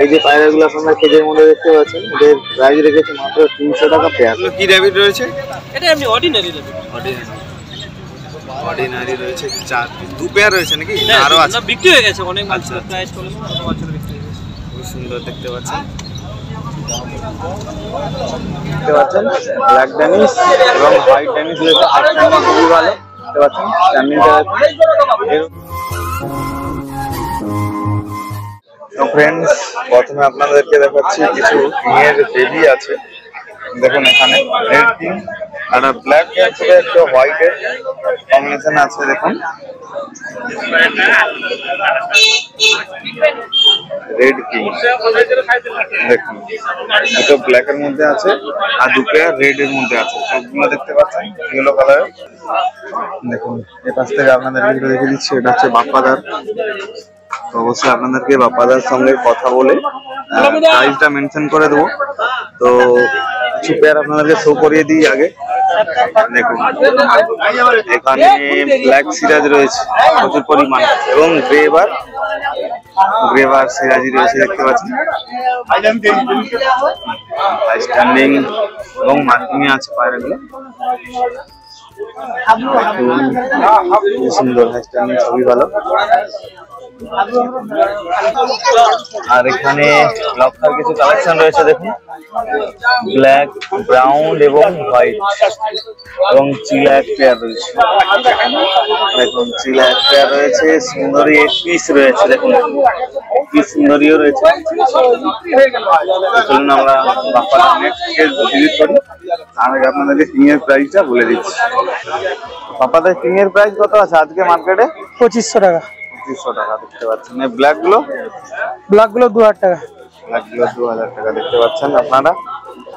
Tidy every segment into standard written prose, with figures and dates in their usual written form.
এই যে পায়রাগুলো আপনারা কেজের মধ্যে দেখতে পাচ্ছেন, এদের প্রাইস রেখেছে মাত্র 300 টাকা পেয়ার। কি র্যাবিট রয়েছে? এটা এমনি অর্ডিনারি র্যাবিট। অর্ডিনারি রয়েছে, 2 পেয়ার রয়েছে নাকি? আরো আছে, বিক্রি হয়ে গেছে অনেক। আচ্ছা, প্রাইস চলে বছর বিক্রি হয়ে গেছে। খুব সুন্দর দেখতে পাচ্ছেন। দেখতে পাচ্ছেন ব্ল্যাক ড্যানিশ এবং হোয়াইট ড্যানিশ রয়েছে, খুবই ভালো দেখতে পাচ্ছেন। তো ফ্রেন্ডস, প্রথমে আপনাদেরকে দেখাচ্ছি কিছু কিংয়ের বেবি আছে। দেখুন এখানে রেড কিং আর ব্ল্যাক এর সাথে একটা হোয়াইট এর কম্বিনেশন আছে। দেখুন রেড কিং, দেখুন দুটো ব্ল্যাক এর মধ্যে আছে আর দুটো রেড এর মধ্যে আছে। সবগুলো দেখতে পাচ্ছেন ইয়েলো কালারের। দেখুন এই পাশ থেকে আপনাদেরকে দেখে দিচ্ছি, এটা হচ্ছে বাপ্পাদার। তো অবশ্যই আপনাদেরকে বাপ্পাদার সঙ্গে কথা বলে প্রাইসটা মেনশন করে দেবো। তো কিছু পেয়ার আপনাদেরকে শো করিয়ে দিই আগে। দেখুন এখানে ব্ল্যাক সিরাজ রয়েছে প্রচুর পরিমাণে এবং গ্রেভার সিরাজি রয়েছে দেখতে পাচ্ছেন। হাই স্ট্যান্ডিং এবং মার্কিং এ আছে পায়রাগুলো। সুন্দর হাই স্ট্যান্ডিং, খুবই ভালো। আর এখানে লক্ষার কিছু কালেকশন রয়েছে। দেখুন ব্ল্যাক, ব্রাউন এবং হোয়াইট এবং চিলা এক পেয়ার রয়েছে। দেখুন চিলা এক পেয়ার রয়েছে, সুন্দরী এক পিস রয়েছে। দেখুন কি সুন্দরীও রয়েছে। চলুন আমরা বাপ্পাদার নেক্সট ভিজিট করি। তার আগে আপনাদেরকে কিং এর প্রাইসটা বলে দিচ্ছি। বাপ্পাদার কিং এর প্রাইস কত আছে আজকে মার্কেটে? 2500 টাকা। 2500 টাকা দেখতে পাচ্ছেন। এই ব্ল্যাক গুলো 2000 টাকা। ব্ল্যাক গুলো 2000 টাকা দেখতে পাচ্ছেন আপনারা।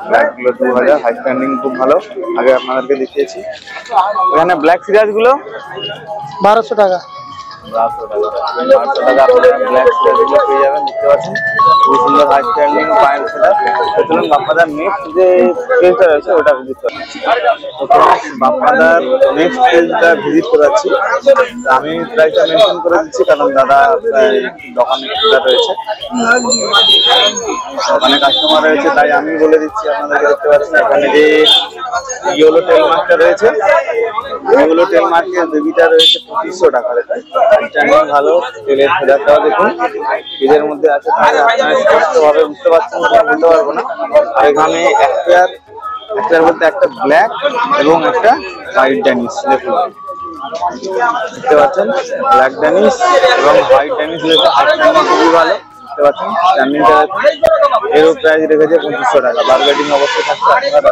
ব্ল্যাক গুলো 2000, হাই স্ট্যান্ডিং খুব ভালো, আগে আপনাদেরকে দেখিয়েছি। এখানে ব্ল্যাক সিরাজ গুলো 1200 টাকা। 1200 টাকা আপনারা ব্ল্যাক সিরাজ গুলো পেয়ে যাবেন দেখতে পাচ্ছেন। খুব সুন্দর হাই স্ট্যান্ডিং পায়ের সেটা। চলুন বাপ্পাদার নেক্সট যে পেজটা রয়েছে ওটা ভিজিট করি। বাপ্পাদার নেক্সট পেজটা ভিজিট করাচ্ছি। আমি প্রাইসটা মেনশন করে দিচ্ছি কারণ দাদা দোকানে রয়েছে, দোকানে কাস্টমার রয়েছে, তাই আমি বলে দিচ্ছি আপনাদেরকে। দেখতে পাচ্ছেন এখানে যে ইয়েলো টেল মার্কটা রয়েছে, ইয়েলো টেল মার্কের বেবিটা রয়েছে 2500 টাকা। স্ট্যান্ডিং ভালো, তেলের ফেদারটাও দেখুন এদের মধ্যে আছে, তাই আপনারা স্পষ্টভাবে বুঝতে পারছেন, বলতে পারবো না। আর এখানে একটার মধ্যে একটা ব্ল্যাক এবং একটা হোয়াইট ড্যানিশ। দেখুন দেখতে পাচ্ছেন ব্ল্যাক ড্যানিশ এবং হোয়াইট ড্যানিশ রয়েছে, খুবই ভালো দেখতে পাচ্ছেন। স্ট্যান্ডিংটা এরও প্রাইস রেখেছে 2500 টাকা। বার্গেটিং অবশ্যই থাকছে, আপনারা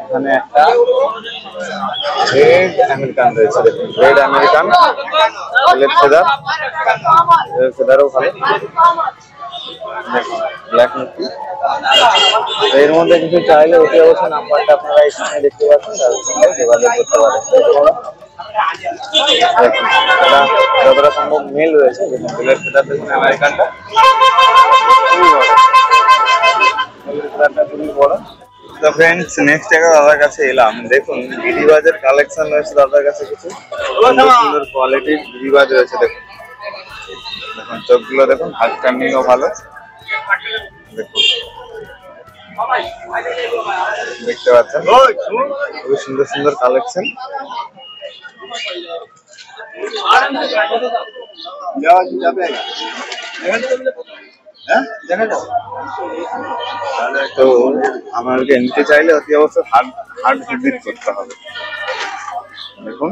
এখানে একটা রেড আমেরিকান রয়েছে। দেখুন রেড আমেরিকান, ফেদারও ভালো। ব্ল্যাক মুক্তি এর মধ্যে কিছু চাইলে অতি অবশ্যই নাম্বারটা আপনারা এখানে দেখতে পাচ্ছেন, তাদের সঙ্গে যোগাযোগ করতে পারেন। যতটা সম্ভব মেল রয়েছে। দেখুন মেলের ফেদার দেখুন, আমেরিকানটা খুবই বড়। তো ফ্রেন্ডস, নেক্সট একটা দাদার কাছে এলাম। দেখুন গিরিবাজের কালেকশন রয়েছে দাদার কাছে, কিছু সুন্দর কোয়ালিটির গিরিবাজ রয়েছে। দেখুন দেখুন চোখগুলো দেখুন, হাত স্ট্যান্ডিংও ভালো। দেখুন দেখতে পাচ্ছেন খুবই সুন্দর সুন্দর কালেকশন। তো আমাদেরকে নিতে চাইলে অতি অবশ্যই হাট ভিজিট করতে হবে। দেখুন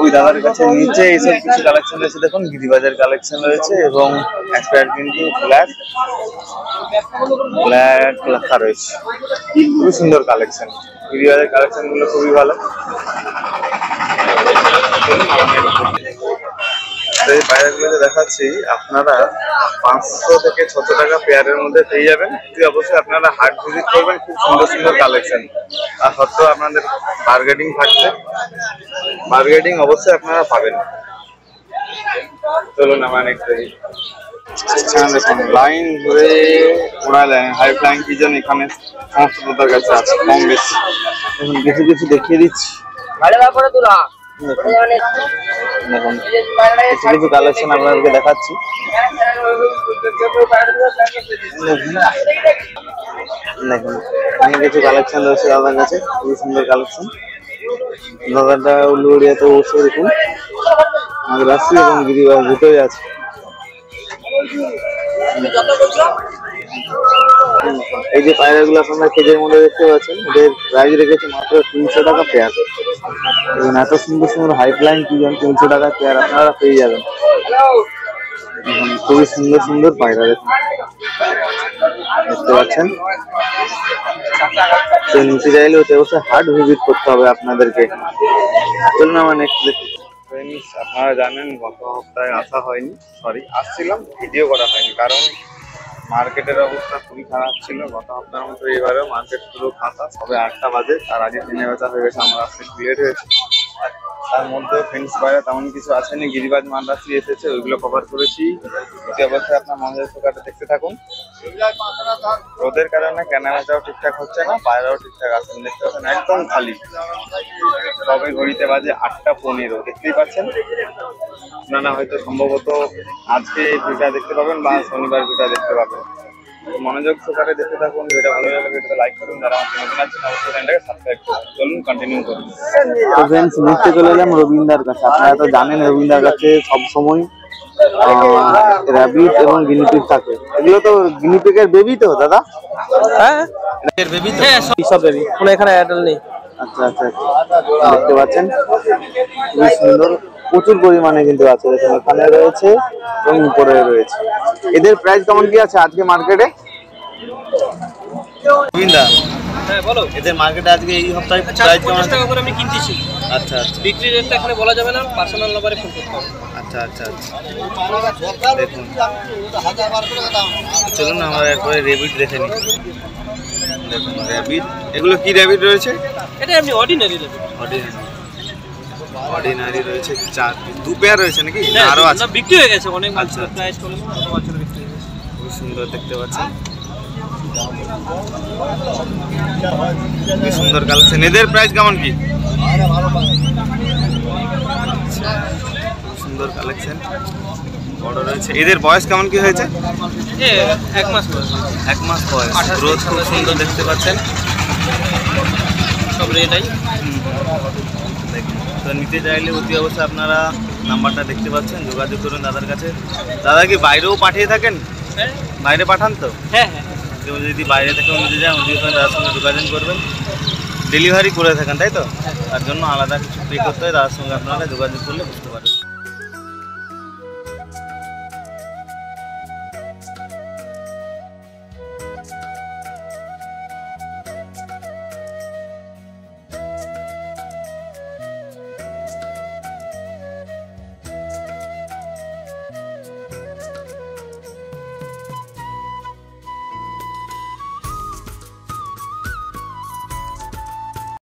ওই দাদার কাছে নিচে এইসব কিছু কালেকশন রয়েছে। দেখুন গিরিবাজের কালেকশন রয়েছে এবং এক্সপায়ার কিন্তু ব্ল্যাক লেখা রয়েছে। খুবই সুন্দর কালেকশন, গিরিবাজের কালেকশন গুলো খুবই ভালো। এই পায়রাগুলোতে দেখাচ্ছি আপনারা 500 থেকে 600 টাকা পেয়ারের মধ্যে পেয়ে যাবেন। অবশ্যই আপনারা হাট ভিজিট করবেন, খুব সুন্দর সুন্দর কালেকশন। আর সত্ত্বেও আপনাদের বার্গেটিং থাকছে, বার্গেটিং অবশ্যই আপনারা পাবেন। চলুন আমরা নেক্সট দেখুন লাইন ধরে ওড়া লাইন হাই ফ্লাইং পিজন এখানে সমস্ত দাদার কাছে আছে কম বেশি। এখন কিছু কিছু দেখিয়ে দিচ্ছি। দেখুন কিছু কিছু কালেকশন আপনাদেরকে দেখাচ্ছি। দেখুন অনেক কিছু কালেকশন রয়েছে দাদার কাছে, খুবই সুন্দর কালেকশন। দাদাটা উলুড়িয়াতে বসে দেখুন মাদ্রাসি এবং গিরিবাস দুটোই আছে। এই যে পায়রাগুলো আপনারা কেজের মধ্যে দেখতে পাচ্ছেন, এদের প্রাইস রেখেছে মাত্র 300 টাকা পেয়ার। এবং এত সুন্দর সুন্দর হাইপ্লাইন পিজন 300 টাকা পেয়ার আপনারা পেয়ে যাবেন। খুবই সুন্দর সুন্দর পায়রা দেখুন দেখতে পাচ্ছেন। তো নিচে চাইলে ওতে বসে হাট ভিজিট করতে হবে আপনাদেরকে। চলুন আমার নেক্সট দেখি। ফ্রেন্ডস আপনারা জানেন গত সপ্তাহে আসা হয়নি, আসছিলাম ভিডিও করা হয়নি, কারণ মার্কেটের অবস্থা খুবই খারাপ ছিল। গত সপ্তাহের মতো এবারেও মার্কেট পুরো ফাঁকা, সবে 8টা বাজে, তার আগে দিনে বেচা হয়ে গেছে, আমার আসতে লেট হয়েছে। তার মধ্যে ফ্রেন্ডস বাইরে তেমন কিছু আসেনি, গিরিবাজ মাদ্রাসি এসেছে, ওইগুলো কভার করেছি। এই অবস্থায় আপনার মনোযোগ সহকারে দেখতে থাকুন। রোদের কারণে কেনা বেচাও ঠিকঠাক হচ্ছে না, পায়রাও ঠিকঠাক আসেন, দেখতে পাচ্ছেন একদম খালি। তবে ঘড়িতে বাজে 8টা 15, দেখতেই পাচ্ছেন। আপনারা হয়তো সম্ভবত আজকে ভিডিওটা দেখতে পাবেন বা শনিবার ভিডিওটা দেখতে পাবেন। মনোযোগ সহকারে দেখতে থাকুন। ভিডিওটা ভালো লাগলে ভিডিওটা লাইক করুন, যারা আমার চ্যানেলে নতুন আছেন অবশ্যই চ্যানেলটাকে সাবস্ক্রাইব করুন। চলুন কন্টিনিউ করুন। তো ফ্রেন্ডস নেক্সটে চলে এলাম রবীন্দার কাছে। আপনারা তো জানেন রবীন্দার কাছে সবসময় র্যাবিট এবং গিনিপিগ থাকে। এগুলো তো গিনিপিগের বেবি তো দাদা? হ্যাঁ এর বেবি তো সব বেবি, কোনো এখানে অ্যাডাল নেই। আচ্ছা আচ্ছা, দেখতে পাচ্ছেন খুবই সুন্দর, প্রচুর পরিমাণে কিন্তু আছে। এখানে রয়েছে এবং উপরে রয়েছে। এদের প্রাইস কেমন কি আছে আজকে মার্কেটে? রবীন্দা হ্যাঁ বলো। এদের মার্কেটে আজকে এই সপ্তাহে প্রাইস কেমন 50 টাকা করে আমি কিনতেছি। আচ্ছা আচ্ছা বিক্রি রেটটা এখানে বলা যাবে না, পার্সোনাল নম্বরে ফোন করতে হবে। আচ্ছা আচ্ছা আচ্ছা দেখুন। চলুন আমরা এরপরে রেবিট দেখে নিই। দেখুন র্যাবিট, এগুলো কি র্যাবিট রয়েছে? এটা এমনি অর্ডিনারি লেভেল। অর্ডিনারি রয়েছে 2 পেয়ার রয়েছে নাকি? আরো আছে? বিক্রি হয়ে গেছে অনেক। আচ্ছা প্রাইস চলে গত বছর বিক্রি হয়ে গেছে। খুব সুন্দর দেখতে পাচ্ছেন, খুবই সুন্দর কালেকশন। এদের প্রাইস কেমন কি? খুব সুন্দর কালেকশন, বড় রয়েছে। এদের বয়স কেমন কি হয়েছে? 1 মাস বয়স। 1 মাস বয়স। গ্রোথ খুব সুন্দর দেখতে পাচ্ছেন। সব রেটাই দেখুন। তো নিতে চাইলে অতি অবশ্যই আপনারা নাম্বারটা দেখতে পাচ্ছেন, যোগাযোগ করুন দাদার কাছে। দাদা কি বাইরেও পাঠিয়ে থাকেন? হ্যাঁ বাইরে পাঠান তো? হ্যাঁ হ্যাঁ। কেউ যদি বাইরে থেকেও নিতে যায় অতি অবশ্যই দাদার সঙ্গে যোগাযোগ করবেন। ডেলিভারি করে থাকেন তাই তো? তার জন্য আলাদা কিছু পে করতে হয়, দাদার সঙ্গে আপনারা যোগাযোগ করলে বুঝতে পারবেন।